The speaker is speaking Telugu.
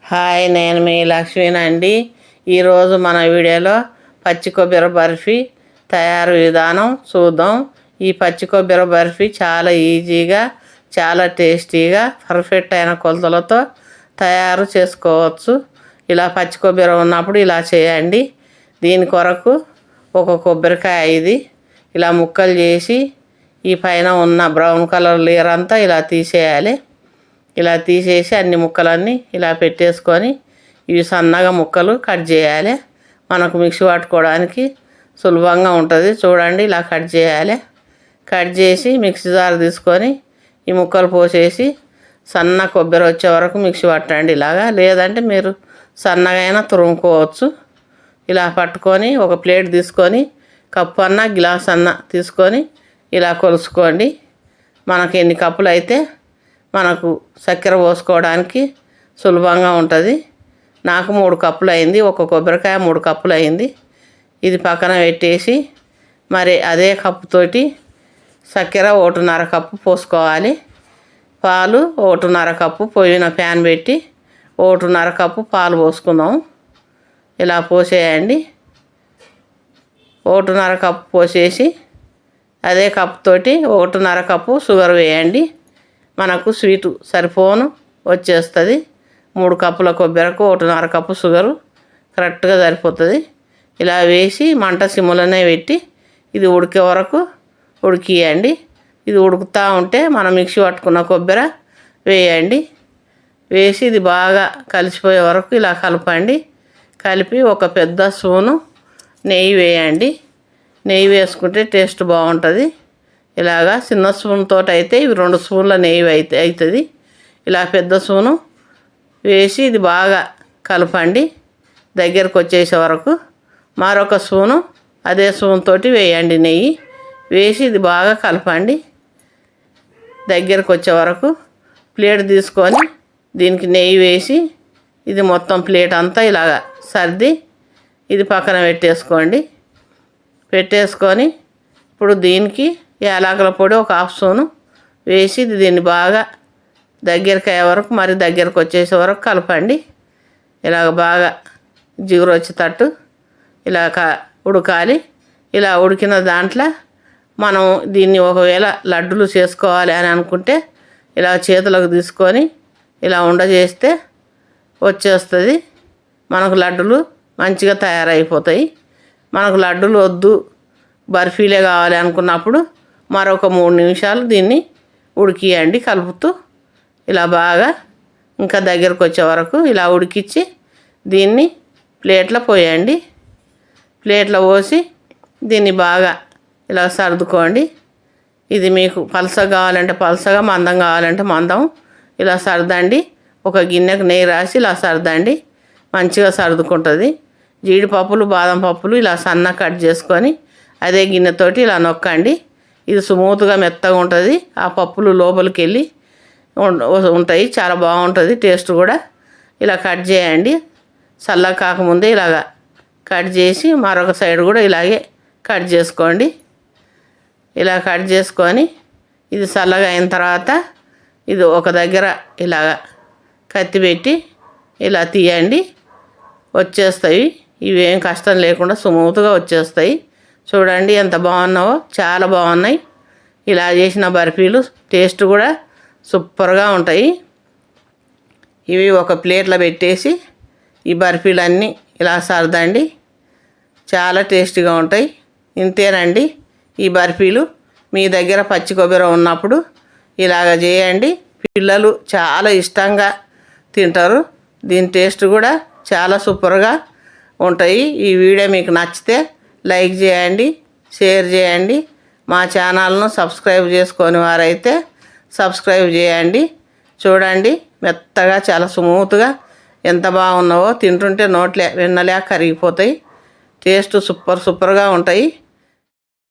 హాయ్, నేను మీ లక్ష్మీనండి. ఈరోజు మన వీడియోలో పచ్చి కొబ్బరి బర్ఫీ తయారు విధానం చూద్దాం. ఈ పచ్చి కొబ్బరి బర్ఫీ చాలా ఈజీగా, చాలా టేస్టీగా, పర్ఫెక్ట్ అయిన కొలతలతో తయారు చేసుకోవచ్చు. ఇలా పచ్చి కొబ్బరి ఉన్నప్పుడు ఇలా చేయండి. దీని కొరకు ఒక కొబ్బరికాయ ఇది ఇలా ముక్కలు చేసి ఈ పైన ఉన్న బ్రౌన్ కలర్ లేయర్ అంతా ఇలా తీసేయాలి. ఇలా తీసేసి అన్ని ముక్కలన్నీ ఇలా పెట్టేసుకొని ఇవి సన్నగా ముక్కలు కట్ చేయాలి. మనకు మిక్సీ పట్టుకోవడానికి సులభంగా ఉంటుంది. చూడండి, ఇలా కట్ చేయాలి. కట్ చేసి మిక్సీ జార్ తీసుకొని ఈ ముక్కలు పోసేసి సన్న కొబ్బరి వచ్చే వరకు మిక్సీ పట్టండి. ఇలాగా లేదంటే మీరు సన్నగా అయినా తురుముకోవచ్చు. ఇలా పట్టుకొని ఒక ప్లేట్ తీసుకొని కప్పు అన్న గ్లాస్ అన్న తీసుకొని ఇలా కొలుసుకోండి. మనకి ఎన్ని కప్పులు అయితే మనకు చక్కెర పోసుకోవడానికి సులభంగా ఉంటుంది. నాకు 3 కప్పులు అయింది. ఒక కొబ్బరికాయ 3 కప్పులు అయింది. ఇది పక్కన పెట్టేసి మరి అదే కప్పుతోటి చక్కెర 1.5 కప్పు పోసుకోవాలి. పాలు 1.5 కప్పు పోయిన ప్యాన్ పెట్టి 1.5 కప్పు పాలు పోసుకుందాం. ఇలా పోసేయండి. 1.5 కప్పు పోసేసి అదే కప్పుతోటి 1.5 కప్పు షుగర్ వేయండి. మనకు స్వీటు సరిపోను వచ్చేస్తుంది. 3 కప్పుల కొబ్బరికి 1.5 కప్పు షుగరు కరెక్ట్గా సరిపోతుంది. ఇలా వేసి మంట సిమ్లోనే పెట్టి ఇది ఉడికే వరకు ఉడికియండి. ఇది ఉడుకుతూ ఉంటే మనం మిక్సీ పట్టుకున్న కొబ్బరి వేయండి. వేసి ఇది బాగా కలిసిపోయే వరకు ఇలా కలపండి. కలిపి ఒక పెద్ద స్పూను నెయ్యి వేయండి. నెయ్యి వేసుకుంటే టేస్ట్ బాగుంటుంది. ఇలాగా చిన్న స్పూన్ తోటి అయితే ఇవి 2 స్పూన్ల నెయ్యి అవుతుంది. ఇలా పెద్ద స్పూను వేసి ఇది బాగా కలపండి. దగ్గరకు వచ్చేసే వరకు మరొక స్పూను అదే స్పూన్ తోటి వేయండి. నెయ్యి వేసి ఇది బాగా కలపండి. దగ్గరకు వచ్చే వరకు ప్లేట్ తీసుకొని దీనికి నెయ్యి వేసి ఇది మొత్తం ప్లేట్ అంతా ఇలాగా సర్ది ఇది పక్కన పెట్టేసుకోండి. పెట్టేసుకొని ఇప్పుడు దీనికి యాలకుల పొడి ఒక 1/2 స్పూను వేసి దీన్ని బాగా దగ్గరికి అయ్యే వరకు మరి దగ్గరకు వచ్చేసే వరకు కలపండి. ఇలాగ బాగా జిగురు వచ్చేటట్టు ఇలా ఉడకాలి. ఇలా ఉడికిన దాంట్లో మనం దీన్ని ఒకవేళ లడ్డులు చేసుకోవాలి అని అనుకుంటే ఇలా చేతులకు తీసుకొని ఇలా ఉండ చేస్తే వచ్చేస్తుంది. మనకు లడ్డులు మంచిగా తయారైపోతాయి. మనకు లడ్డులు వద్దు, బర్ఫీలే కావాలి అనుకున్నప్పుడు మరొక 3 నిమిషాలు దీన్ని ఉడికియండి కలుపుతూ. ఇలా బాగా ఇంకా దగ్గరకు వచ్చే వరకు ఇలా ఉడికించి దీన్ని ప్లేట్లో పోయండి. ప్లేట్లో పోసి దీన్ని బాగా ఇలా సర్దుకోండి. ఇది మీకు పలసగా కావాలంటే పలసగా, మందం కావాలంటే మందం ఇలా సర్దండి. ఒక గిన్నెకు నెయ్యి రాసి ఇలా సర్దండి. మంచిగా సర్దుకుంటుంది. జీడిపప్పులు, బాదం పప్పులు ఇలా సన్న కట్ చేసుకొని అదే గిన్నెతోటి ఇలా నొక్కండి. ఇది స్మూత్గా మెత్తగా ఉంటుంది. ఆ పప్పులు లోపలికి వెళ్ళి ఉంటాయి. చాలా బాగుంటుంది టేస్ట్ కూడా. ఇలా కట్ చేయండి. చల్లగా కాకముందే ఇలాగా కట్ చేసి మరొక సైడ్ కూడా ఇలాగే కట్ చేసుకోండి. ఇలా కట్ చేసుకొని ఇది చల్లగా అయిన తర్వాత ఇది ఒక దగ్గర ఇలాగ కత్తి పెట్టి ఇలా తీయండి. వచ్చేస్తాయి. ఇవేం కష్టం లేకుండా స్మూత్గా వచ్చేస్తాయి. చూడండి ఎంత బాగున్నావో, చాలా బాగున్నాయి. ఇలా చేసిన బర్ఫీలు టేస్ట్ కూడా సూపర్గా ఉంటాయి. ఇవి ఒక ప్లేట్లో పెట్టేసి ఈ బర్ఫీలన్నీ ఇలా సర్దండి. చాలా టేస్టీగా ఉంటాయి. ఇంతేనండి ఈ బర్ఫీలు. మీ దగ్గర పచ్చి కొబ్బరి ఉన్నప్పుడు ఇలాగ చేయండి. పిల్లలు చాలా ఇష్టంగా తింటారు. దీని టేస్ట్ కూడా చాలా సూపర్గా ఉంటాయి. ఈ వీడియో మీకు నచ్చితే లైక్ చేయండి, షేర్ చేయండి. మా ఛానల్ను సబ్స్క్రైబ్ చేసుకొని వారైతే సబ్స్క్రైబ్ చేయండి. చూడండి మెత్తగా చాలా స్మూత్గా ఎంత బాగున్నావో, తింటుంటే నోట్లే వెన్నలే కరిగిపోతాయి. టేస్ట్ సూపర్గా ఉంటాయి.